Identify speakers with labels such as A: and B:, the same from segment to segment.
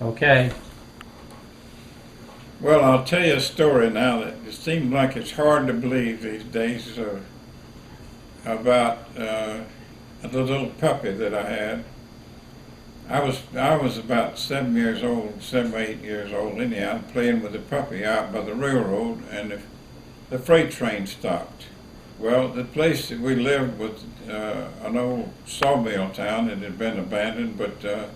A: Okay.
B: Well, I'll tell you a story now that it seems like it's hard to believe these days about the little puppy that I had. I was about 7 years old, 7 or 8 years old anyhow, playing with the puppy out by the railroad, and the freight train stopped. Well, the place that we lived was an old sawmill town. It had been abandoned, but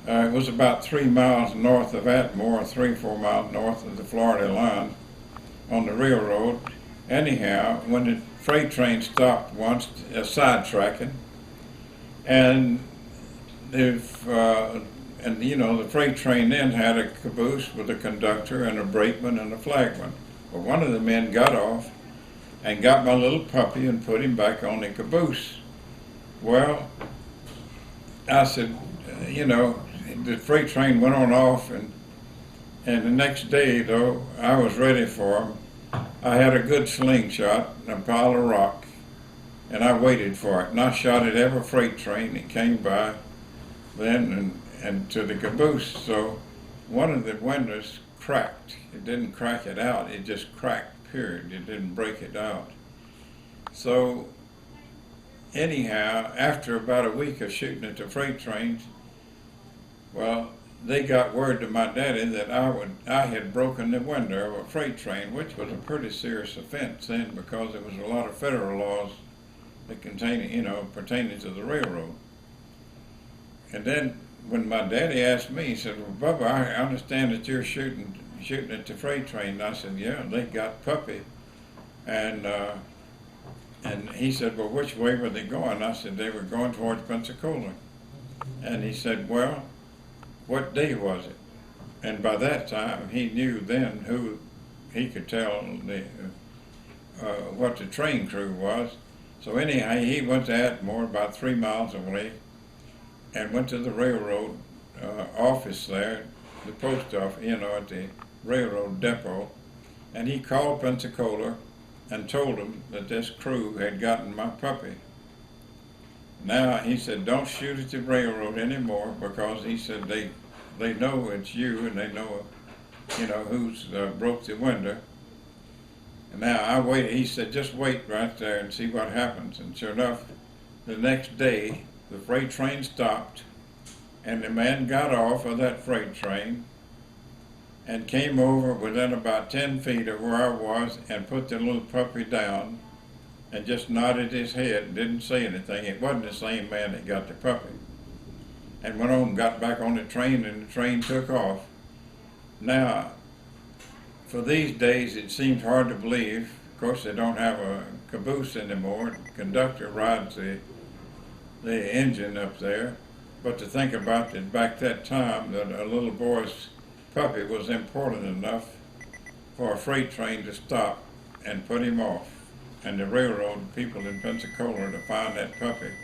B: it was about 3 miles north of Atmore, 3 or 4 miles north of the Florida line on the railroad. Anyhow, when the freight train stopped once, sidetracking, and the freight train then had a caboose with a conductor and a brakeman and a flagman. Well, one of the men got off and got my little puppy and put him back on the caboose. Well, I said, the freight train went on off, and the next day, though, I was ready for him. I had a good slingshot and a pile of rock, and I waited for it. And I shot at every freight train that came by then and to the caboose. So one of the windows cracked. It didn't crack it out, it just cracked, period. It didn't break it out. So anyhow, after about a week of shooting at the freight trains, well, they got word to my daddy that I had broken the window of a freight train, which was a pretty serious offense then, because there was a lot of federal laws that pertaining to the railroad. And then when my daddy asked me, he said, "Well, Bubba, I understand that you're shooting at the freight train." And I said, "Yeah, they got puppy." And he said, "Well, which way were they going?" I said, "They were going towards Pensacola." And he said, "Well, what day was it?" And by that time, he knew then who he could tell what the train crew was. So anyhow, he went to Atmore, about 3 miles away, and went to the railroad office there, the post office, at the railroad depot, and he called Pensacola and told them that this crew had gotten my puppy. Now, he said, "Don't shoot at the railroad anymore," because he said they know it's you, and they know who's broke the window. And now I waited. He said, "Just wait right there and see what happens." And sure enough, the next day the freight train stopped, and the man got off of that freight train and came over within about 10 feet of where I was and put the little puppy down and just nodded his head and didn't say anything. It wasn't the same man that got the puppy. And went on and got back on the train, and the train took off. Now, for these days, it seems hard to believe. Of course, they don't have a caboose anymore. The conductor rides the engine up there. But to think about that back that time, that a little boy's puppy was important enough for a freight train to stop and put him off, and the railroad people in Pensacola to find that puppy.